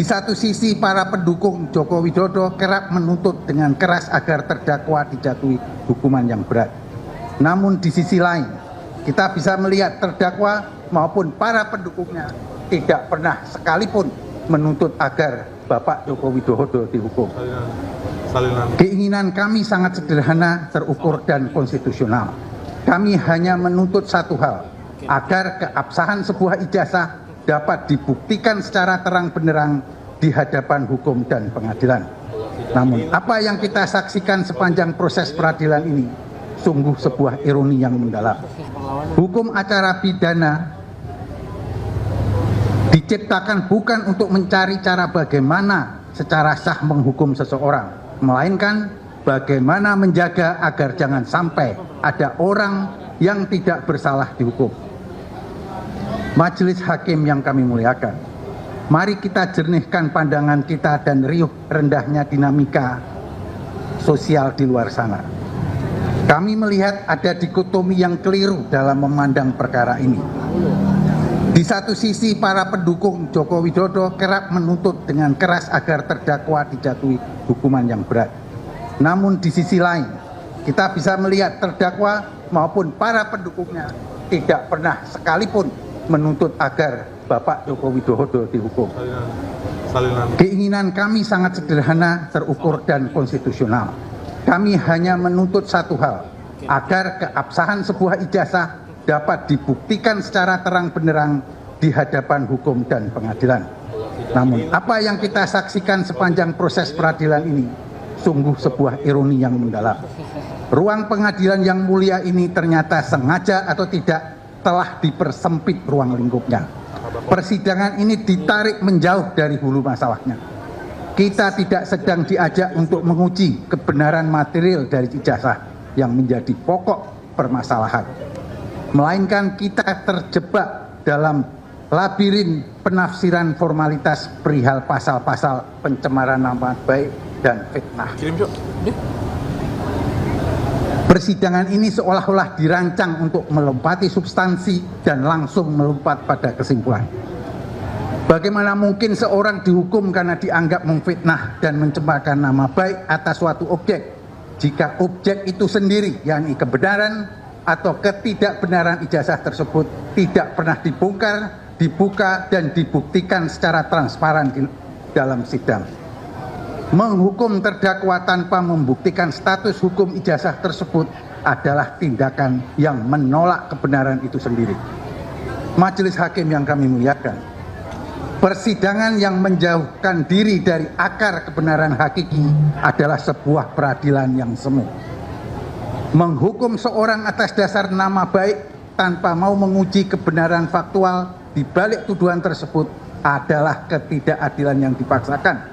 Di satu sisi, para pendukung Joko Widodo kerap menuntut dengan keras agar terdakwa dijatuhi hukuman yang berat. Namun di sisi lain, kita bisa melihat terdakwa maupun para pendukungnya tidak pernah sekalipun menuntut agar Bapak Joko Widodo dihukum. Keinginan kami sangat sederhana, terukur, dan konstitusional. Kami hanya menuntut satu hal, agar keabsahan sebuah ijazah dapat dibuktikan secara terang-benderang di hadapan hukum dan pengadilan. Namun apa yang kita saksikan sepanjang proses peradilan ini sungguh sebuah ironi yang mendalam. Hukum acara pidana diciptakan bukan untuk mencari cara bagaimana secara sah menghukum seseorang, melainkan bagaimana menjaga agar jangan sampai ada orang yang tidak bersalah dihukum. Majelis hakim yang kami muliakan, mari kita jernihkan pandangan kita dan riuh rendahnya dinamika sosial di luar sana. Kami melihat ada dikotomi yang keliru dalam memandang perkara ini. Di satu sisi, para pendukung Joko Widodo kerap menuntut dengan keras agar terdakwa dijatuhi hukuman yang berat. Namun di sisi lain, kita bisa melihat terdakwa maupun para pendukungnya tidak pernah sekalipun menuntut agar Bapak Joko Widodo dihukum. Keinginan kami sangat sederhana, terukur, dan konstitusional. Kami hanya menuntut satu hal, agar keabsahan sebuah ijazah dapat dibuktikan secara terang-benderang di hadapan hukum dan pengadilan. Namun apa yang kita saksikan sepanjang proses peradilan ini sungguh sebuah ironi yang mendalam. Ruang pengadilan yang mulia ini ternyata sengaja atau tidak telah dipersempit ruang lingkupnya. Persidangan ini ditarik menjauh dari hulu masalahnya. Kita tidak sedang diajak untuk menguji kebenaran material dari ijazah yang menjadi pokok permasalahan, melainkan kita terjebak dalam labirin penafsiran formalitas perihal pasal-pasal pencemaran nama baik dan fitnah. Persidangan ini seolah-olah dirancang untuk melompati substansi dan langsung melompat pada kesimpulan. Bagaimana mungkin seorang dihukum karena dianggap memfitnah dan mencemarkan nama baik atas suatu objek, jika objek itu sendiri, yakni kebenaran atau ketidakbenaran ijazah tersebut tidak pernah dibongkar, dibuka, dan dibuktikan secara transparan di dalam sidang. Menghukum terdakwa tanpa membuktikan status hukum ijazah tersebut adalah tindakan yang menolak kebenaran itu sendiri. Majelis hakim yang kami muliakan, persidangan yang menjauhkan diri dari akar kebenaran hakiki adalah sebuah peradilan yang semu. Menghukum seorang atas dasar nama baik tanpa mau menguji kebenaran faktual di balik tuduhan tersebut adalah ketidakadilan yang dipaksakan.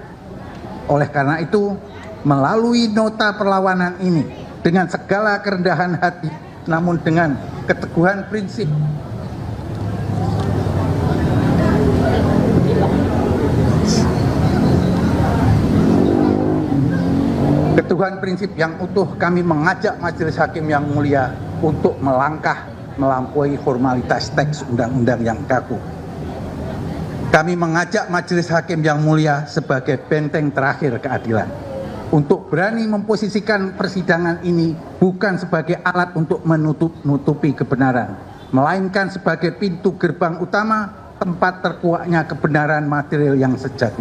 Oleh karena itu, melalui nota perlawanan ini dengan segala kerendahan hati, namun dengan keteguhan prinsip, yang utuh, kami mengajak majelis hakim yang mulia untuk melangkah melampaui formalitas teks undang-undang yang kaku. Kami mengajak majelis hakim yang mulia sebagai benteng terakhir keadilan untuk berani memposisikan persidangan ini bukan sebagai alat untuk menutupi kebenaran, melainkan sebagai pintu gerbang utama tempat terkuaknya kebenaran material yang sejati.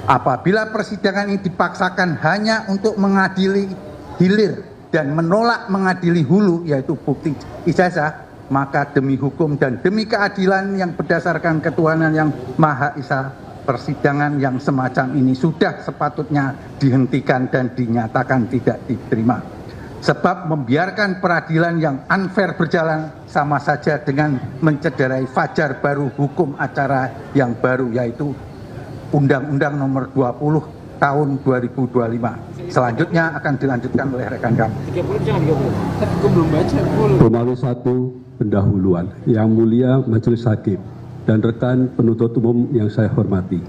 Apabila persidangan ini dipaksakan hanya untuk mengadili hilir dan menolak mengadili hulu, yaitu bukti ijazah, maka demi hukum dan demi keadilan yang berdasarkan ketuhanan yang Maha Esa, persidangan yang semacam ini sudah sepatutnya dihentikan dan dinyatakan tidak diterima. Sebab membiarkan peradilan yang unfair berjalan sama saja dengan mencederai fajar baru hukum acara yang baru, yaitu Undang-Undang Nomor 20 Tahun 2025. Selanjutnya akan dilanjutkan oleh rekan kami. 30 Pemalu 1 pendahuluan. Yang mulia majelis hakim dan rekan penuntut umum yang saya hormati,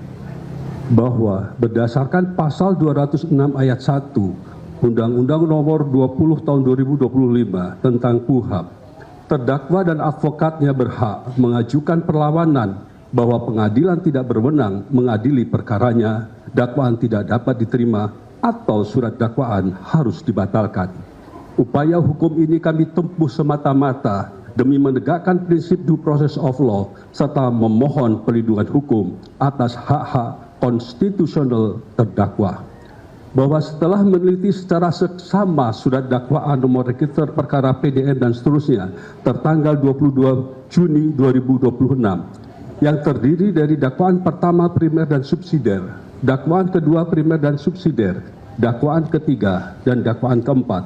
bahwa berdasarkan pasal 206 ayat 1 Undang-Undang Nomor 20 Tahun 2025 tentang KUHP, terdakwa dan advokatnya berhak mengajukan perlawanan bahwa pengadilan tidak berwenang mengadili perkaranya, dakwaan tidak dapat diterima, atau surat dakwaan harus dibatalkan. Upaya hukum ini kami tempuh semata-mata demi menegakkan prinsip due process of law serta memohon perlindungan hukum atas hak-hak konstitusional terdakwa. Bahwa setelah meneliti secara seksama surat dakwaan nomor register perkara PDN dan seterusnya tertanggal 22 Juni 2026 yang terdiri dari dakwaan pertama primer dan subsidiar, dakwaan kedua primer dan subsidiar, dakwaan ketiga dan dakwaan keempat,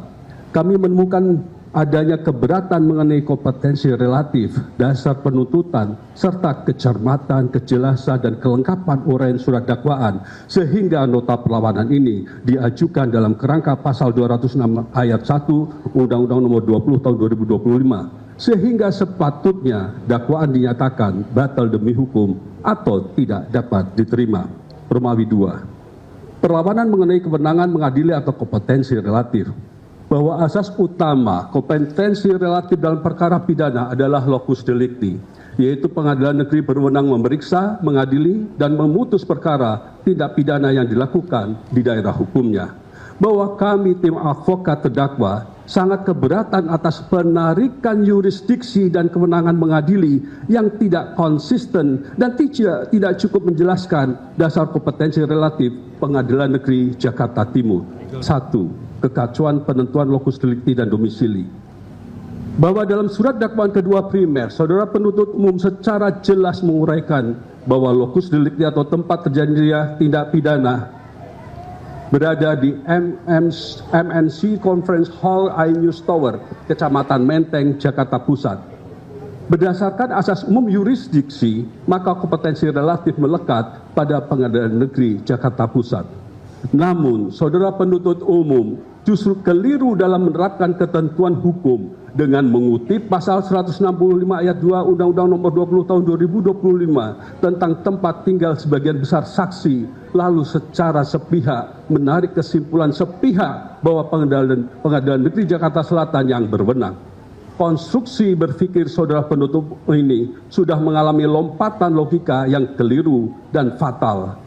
kami menemukan adanya keberatan mengenai kompetensi relatif, dasar penuntutan, serta kecermatan, kejelasan, dan kelengkapan uraian surat dakwaan, sehingga nota perlawanan ini diajukan dalam kerangka pasal 206 ayat 1 Undang-Undang Nomor 20 Tahun 2025, sehingga sepatutnya dakwaan dinyatakan batal demi hukum atau tidak dapat diterima. Romawi 2. Perlawanan mengenai kewenangan mengadili atau kompetensi relatif. Bahwa asas utama kompetensi relatif dalam perkara pidana adalah locus delicti, yaitu pengadilan negeri berwenang memeriksa, mengadili, dan memutus perkara tindak pidana yang dilakukan di daerah hukumnya. Bahwa kami tim advokat terdakwa sangat keberatan atas penarikan yurisdiksi dan kewenangan mengadili yang tidak konsisten dan tidak cukup menjelaskan dasar kompetensi relatif Pengadilan Negeri Jakarta Timur. 1. Kekacauan penentuan locus delicti dan domisili. Bahwa dalam surat dakwaan kedua primer, saudara penuntut umum secara jelas menguraikan bahwa locus delicti atau tempat terjadinya tindak pidana berada di MNC Conference Hall iNews Tower, Kecamatan Menteng, Jakarta Pusat. Berdasarkan asas umum yurisdiksi, maka kompetensi relatif melekat pada Pengadilan Negeri Jakarta Pusat. Namun, saudara penuntut umum justru keliru dalam menerapkan ketentuan hukum dengan mengutip pasal 165 ayat 2 Undang-Undang Nomor 20 Tahun 2025 tentang tempat tinggal sebagian besar saksi, lalu secara sepihak menarik kesimpulan sepihak bahwa Pengadilan Negeri Jakarta Selatan yang berwenang. Konstruksi berpikir saudara penuntut ini sudah mengalami lompatan logika yang keliru dan fatal.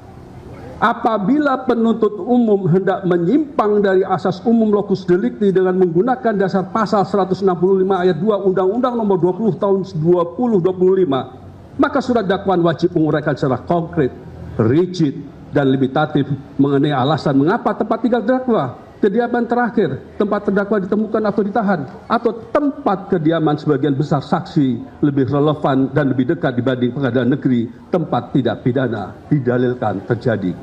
Apabila penuntut umum hendak menyimpang dari asas umum locus delicti dengan menggunakan dasar pasal 165 ayat 2 Undang-Undang Nomor 20 Tahun 2025, maka surat dakwaan wajib menguraikan secara konkret, rigid, dan limitatif mengenai alasan mengapa tempat tinggal terdakwa, kediaman terakhir, tempat terdakwa ditemukan atau ditahan, atau tempat kediaman sebagian besar saksi lebih relevan dan lebih dekat dibanding pengadilan negeri tempat tidak pidana didalilkan terjadi.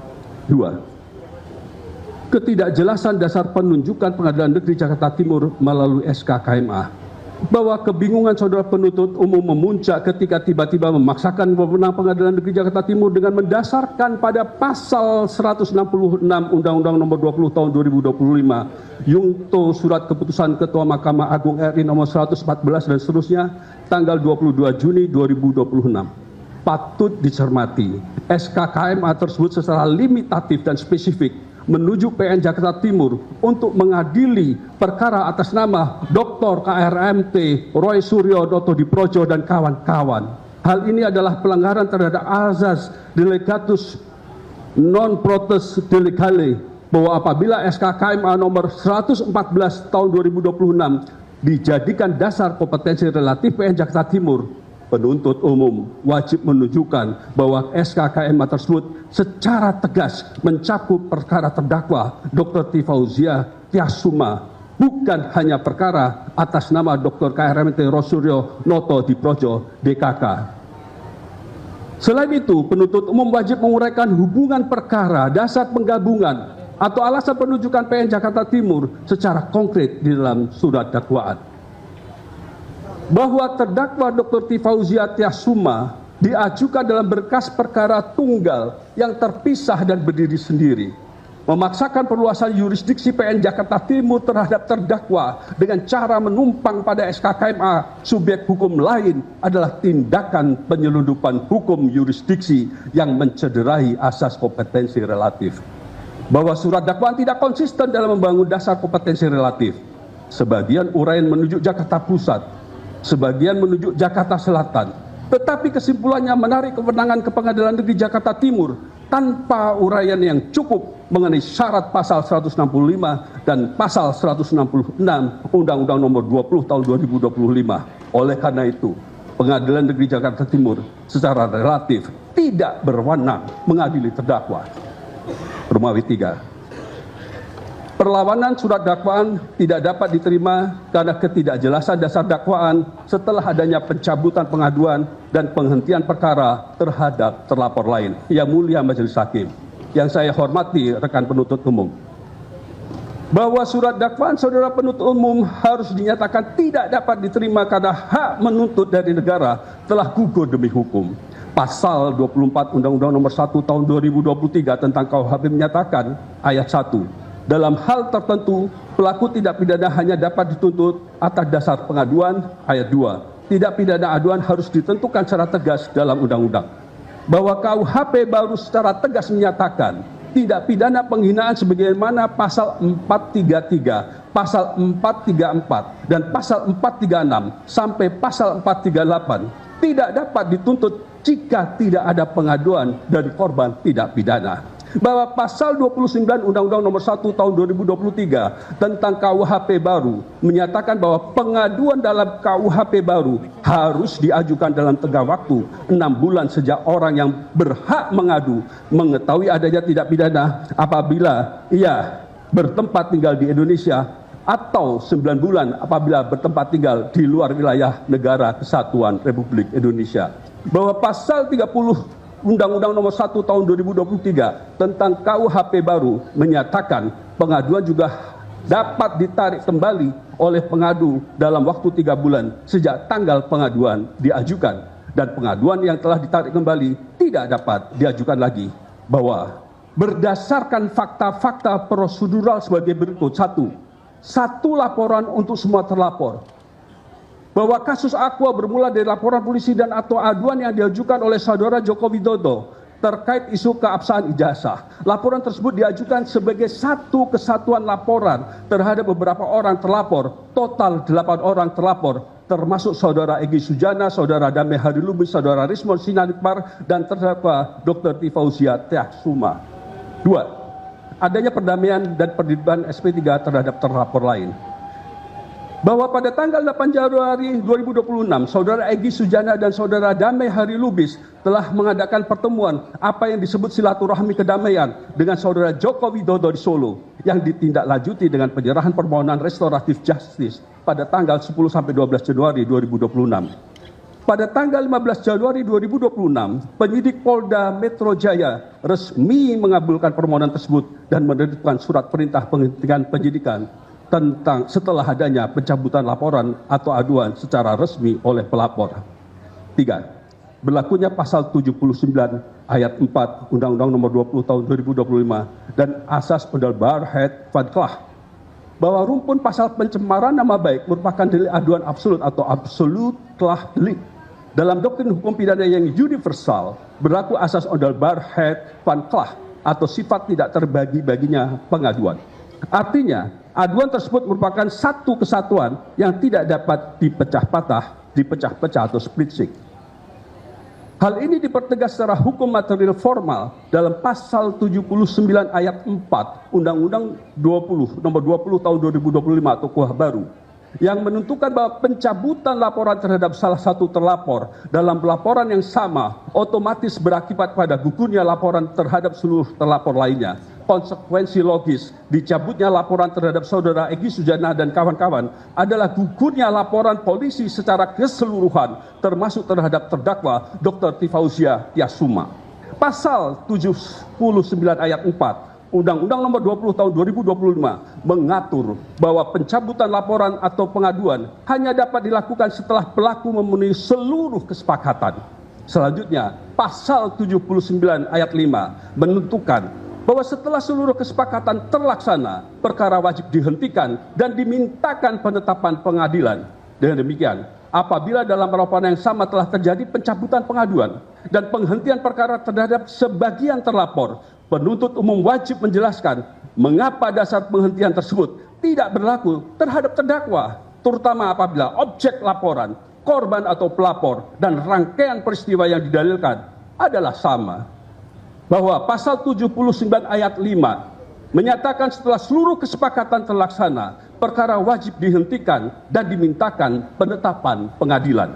2. Ketidakjelasan dasar penunjukan Pengadilan Negeri Jakarta Timur melalui SK KMA. Bahwa kebingungan saudara penuntut umum memuncak ketika tiba-tiba memaksakan wewenang Pengadilan Negeri Jakarta Timur dengan mendasarkan pada pasal 166 Undang-Undang Nomor 20 Tahun 2025 Yungto Surat Keputusan Ketua Mahkamah Agung RI Nomor 114 dan seterusnya tanggal 22 Juni 2026. Patut dicermati, SK KMA tersebut secara limitatif dan spesifik menuju PN Jakarta Timur untuk mengadili perkara atas nama Dr. KRMT Roy Suryo Noto Diprojo dan kawan-kawan. Hal ini adalah pelanggaran terhadap azas delegatus non protes delegale, bahwa apabila SK KMA nomor 114 tahun 2026 dijadikan dasar kompetensi relatif PN Jakarta Timur, penuntut umum wajib menunjukkan bahwa SK KMA tersebut secara tegas mencakup perkara terdakwa Dr. Tifauzia Tiasuma, bukan hanya perkara atas nama Dr. KRMT Rosuryo Noto Diprojo DKK. Selain itu, penuntut umum wajib menguraikan hubungan perkara, dasar penggabungan, atau alasan penunjukan PN Jakarta Timur secara konkret di dalam surat dakwaan. Bahwa terdakwa Dr. Tifauzia Tiasuma diajukan dalam berkas perkara tunggal yang terpisah dan berdiri sendiri, memaksakan perluasan yurisdiksi PN Jakarta Timur terhadap terdakwa dengan cara menumpang pada SK KMA subjek hukum lain adalah tindakan penyelundupan hukum yurisdiksi yang mencederai asas kompetensi relatif. Bahwa surat dakwaan tidak konsisten dalam membangun dasar kompetensi relatif. Sebagian uraian menuju Jakarta Pusat, sebagian menuju Jakarta Selatan, Tetapi kesimpulannya menarik kewenangan ke Pengadilan Negeri Jakarta Timur tanpa uraian yang cukup mengenai syarat pasal 165 dan pasal 166 Undang-Undang Nomor 20 Tahun 2025. Oleh karena itu, Pengadilan Negeri Jakarta Timur secara relatif tidak berwenang mengadili terdakwa. Romawi 3. Perlawanan surat dakwaan tidak dapat diterima karena ketidakjelasan dasar dakwaan setelah adanya pencabutan pengaduan dan penghentian perkara terhadap terlapor lain. Yang Mulia Majelis Hakim, yang saya hormati rekan penuntut umum, bahwa surat dakwaan saudara penuntut umum harus dinyatakan tidak dapat diterima karena hak menuntut dari negara telah gugur demi hukum. Pasal 24 Undang-Undang Nomor 1 Tahun 2023 tentang KUHP menyatakan ayat 1, dalam hal tertentu, pelaku tindak pidana hanya dapat dituntut atas dasar pengaduan. Ayat 2, tindak pidana aduan harus ditentukan secara tegas dalam undang-undang. Bahwa KUHP baru secara tegas menyatakan tindak pidana penghinaan sebagaimana pasal 433, pasal 434, dan pasal 436 sampai pasal 438 tidak dapat dituntut jika tidak ada pengaduan dari korban tindak pidana. Bahwa pasal 29 Undang-Undang Nomor 1 Tahun 2023 tentang KUHP baru menyatakan bahwa pengaduan dalam KUHP baru harus diajukan dalam tenggang waktu 6 bulan sejak orang yang berhak mengadu mengetahui adanya tindak pidana apabila ia bertempat tinggal di Indonesia, atau 9 bulan apabila bertempat tinggal di luar wilayah negara kesatuan Republik Indonesia. Bahwa pasal 30 Undang-Undang Nomor 1 Tahun 2023 tentang KUHP baru menyatakan pengaduan juga dapat ditarik kembali oleh pengadu dalam waktu 3 bulan sejak tanggal pengaduan diajukan, dan pengaduan yang telah ditarik kembali tidak dapat diajukan lagi. Bahwa berdasarkan fakta-fakta prosedural sebagai berikut: satu laporan untuk semua terlapor. Bahwa kasus Aqua bermula dari laporan polisi dan atau aduan yang diajukan oleh saudara Joko Widodo terkait isu keabsahan ijazah. Laporan tersebut diajukan sebagai satu kesatuan laporan terhadap beberapa orang terlapor, total 8 orang terlapor, termasuk saudara Egy Sujana, saudara Damai Harilubis, saudara Rismon Sinanipar, dan terdakwa Dr. Tifauzia Tiasuma. 2. Adanya perdamaian dan penerbitan SP3 terhadap terlapor lain. Bahwa pada tanggal 8 Januari 2026, saudara Egy Sujana dan saudara Damai Harilubis telah mengadakan pertemuan apa yang disebut silaturahmi kedamaian dengan saudara Joko Widodo di Solo, yang ditindaklanjuti dengan penyerahan permohonan restoratif justice pada tanggal 10-12 Januari 2026. Pada tanggal 15 Januari 2026, penyidik Polda Metro Jaya resmi mengabulkan permohonan tersebut dan menerbitkan surat perintah penghentian penyidikan tentang setelah adanya pencabutan laporan atau aduan secara resmi oleh pelapor. 3. Berlakunya pasal 79 ayat 4 Undang-Undang Nomor 20 Tahun 2025 dan asas Odelbarhead van Klah bahwa rumpun pasal pencemaran nama baik merupakan delik aduan absolut atau absolut klah delik. Dalam doktrin hukum pidana yang universal berlaku asas Odelbarhead van Klah atau sifat tidak terbagi-baginya pengaduan. Artinya, aduan tersebut merupakan satu kesatuan yang tidak dapat dipecah-pecah atau splitsing. Hal ini dipertegas secara hukum material formal dalam pasal 79 ayat 4 Undang-Undang Nomor 20 Tahun 2025 atau KUH baru, yang menentukan bahwa pencabutan laporan terhadap salah satu terlapor dalam pelaporan yang sama otomatis berakibat pada gugurnya laporan terhadap seluruh terlapor lainnya. Konsekuensi logis dicabutnya laporan terhadap saudara Egy Sujana dan kawan-kawan adalah gugurnya laporan polisi secara keseluruhan, termasuk terhadap terdakwa Dr. Tifauzia Tiasuma. Pasal 79 ayat 4 Undang-Undang Nomor 20 Tahun 2025 mengatur bahwa pencabutan laporan atau pengaduan hanya dapat dilakukan setelah pelaku memenuhi seluruh kesepakatan. Selanjutnya, pasal 79 ayat 5 menentukan bahwa setelah seluruh kesepakatan terlaksana, perkara wajib dihentikan dan dimintakan penetapan pengadilan. Dengan demikian, apabila dalam laporan yang sama telah terjadi pencabutan pengaduan dan penghentian perkara terhadap sebagian terlapor, penuntut umum wajib menjelaskan mengapa dasar penghentian tersebut tidak berlaku terhadap terdakwa, terutama apabila objek laporan korban atau pelapor dan rangkaian peristiwa yang didalilkan adalah sama. Bahwa pasal 79 ayat 5 menyatakan setelah seluruh kesepakatan terlaksana, perkara wajib dihentikan dan dimintakan penetapan pengadilan.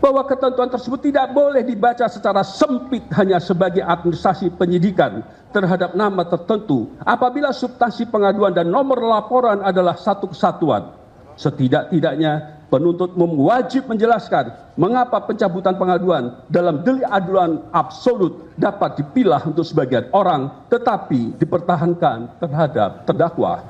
Bahwa ketentuan tersebut tidak boleh dibaca secara sempit hanya sebagai administrasi penyidikan terhadap nama tertentu apabila substansi pengaduan dan nomor laporan adalah satu kesatuan. Setidak-tidaknya penuntut umum wajib menjelaskan mengapa pencabutan pengaduan dalam delik aduan absolut dapat dipilah untuk sebagian orang tetapi dipertahankan terhadap terdakwa.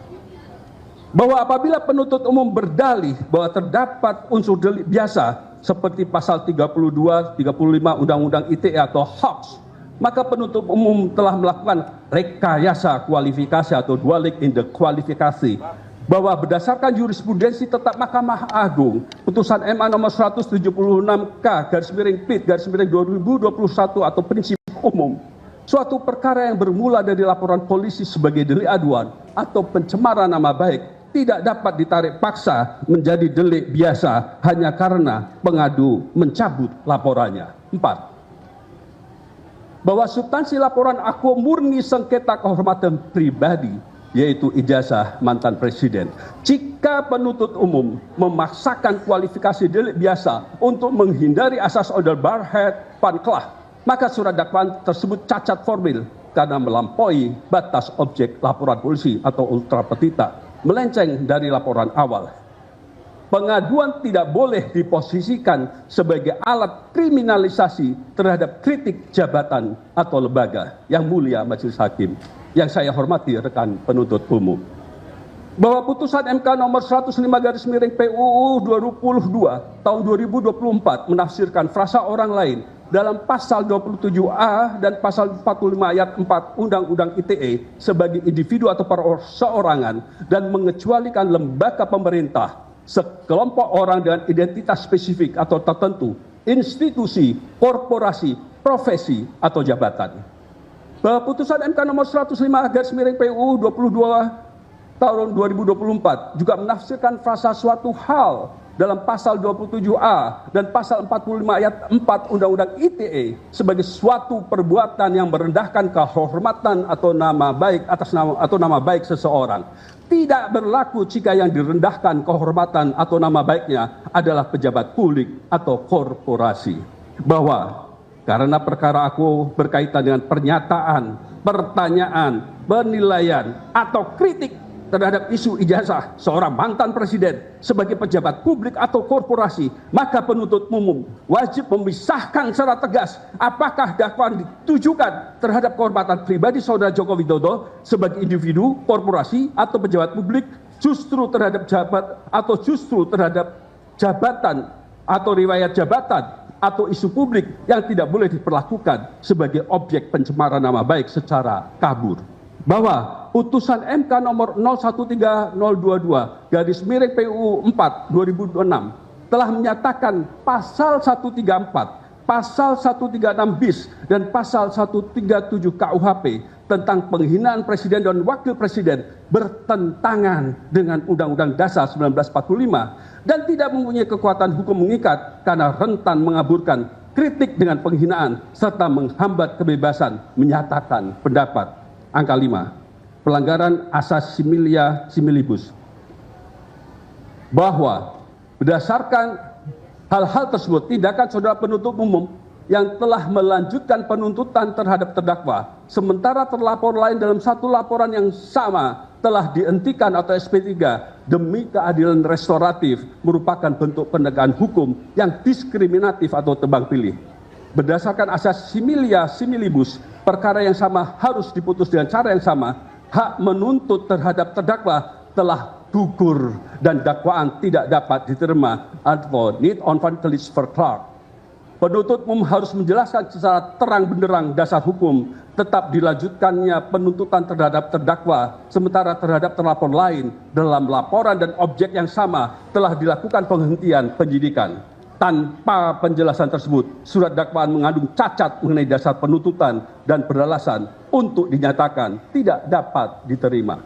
Bahwa apabila penuntut umum berdalih bahwa terdapat unsur delik biasa seperti pasal 32, 35 Undang-Undang ITE atau hoax, maka penuntut umum telah melakukan rekayasa kualifikasi atau dwelling in the kualifikasi. Bahwa berdasarkan jurisprudensi tetap Mahkamah Agung, putusan MA nomor 176K/PIT/2021 atau prinsip umum, suatu perkara yang bermula dari laporan polisi sebagai delik aduan atau pencemaran nama baik tidak dapat ditarik paksa menjadi delik biasa hanya karena pengadu mencabut laporannya. 4. Bahwa substansi laporan akuo murni sengketa kehormatan pribadi, yaitu ijazah mantan presiden. Jika penuntut umum memaksakan kualifikasi delik biasa untuk menghindari asas order barhead panklah, maka surat dakwaan tersebut cacat formil karena melampaui batas objek laporan polisi atau ultra petita, melenceng dari laporan awal. Pengaduan tidak boleh diposisikan sebagai alat kriminalisasi terhadap kritik jabatan atau lembaga. Yang mulia Majelis Hakim, yang saya hormati rekan penuntut umum, bahwa putusan MK nomor 105/PUU 2022 tahun 2024 menafsirkan frasa orang lain dalam pasal 27A dan pasal 45 ayat 4 Undang-Undang ITE sebagai individu atau perorangan dan mengecualikan lembaga pemerintah, sekelompok orang dengan identitas spesifik atau tertentu, institusi, korporasi, profesi, atau jabatan. Bahwa putusan MK nomor 105/PUU 22 tahun 2024 juga menafsirkan frasa suatu hal dalam pasal 27A dan pasal 45 ayat 4 Undang-Undang ITE sebagai suatu perbuatan yang merendahkan kehormatan atau nama baik atau nama baik seseorang. Tidak berlaku jika yang direndahkan kehormatan atau nama baiknya adalah pejabat publik atau korporasi. Bahwa karena perkara aku berkaitan dengan pernyataan, pertanyaan, penilaian, atau kritik terhadap isu ijazah seorang mantan presiden sebagai pejabat publik atau korporasi, maka penuntut umum wajib memisahkan secara tegas apakah dakwaan ditujukan terhadap kehormatan pribadi Saudara Joko Widodo sebagai individu, korporasi, atau pejabat publik, justru terhadap jabatan atau riwayat jabatan atau isu publik yang tidak boleh diperlakukan sebagai objek pencemaran nama baik secara kabur. Bahwa putusan MK nomor 013022/PUU 4 2006 telah menyatakan pasal 134, pasal 136 bis dan pasal 137 KUHP tentang penghinaan presiden dan wakil presiden bertentangan dengan Undang-Undang Dasar 1945 dan tidak mempunyai kekuatan hukum mengikat karena rentan mengaburkan kritik dengan penghinaan serta menghambat kebebasan menyatakan pendapat. Angka 5, pelanggaran asas similia similibus. Bahwa berdasarkan hal-hal tersebut, tindakan saudara penuntut umum yang telah melanjutkan penuntutan terhadap terdakwa, sementara terlapor lain dalam satu laporan yang sama telah dihentikan atau SP3 demi keadilan restoratif, merupakan bentuk penegakan hukum yang diskriminatif atau tebang pilih. Berdasarkan asas similia similibus, perkara yang sama harus diputus dengan cara yang sama. Hak menuntut terhadap terdakwa telah gugur dan dakwaan tidak dapat diterima atau need on vantage for Clark. Penuntut umum harus menjelaskan secara terang benderang dasar hukum tetap dilanjutkannya penuntutan terhadap terdakwa, sementara terhadap terlapor lain dalam laporan dan objek yang sama telah dilakukan penghentian penyidikan. Tanpa penjelasan tersebut, surat dakwaan mengandung cacat mengenai dasar penuntutan dan beralasan untuk dinyatakan tidak dapat diterima.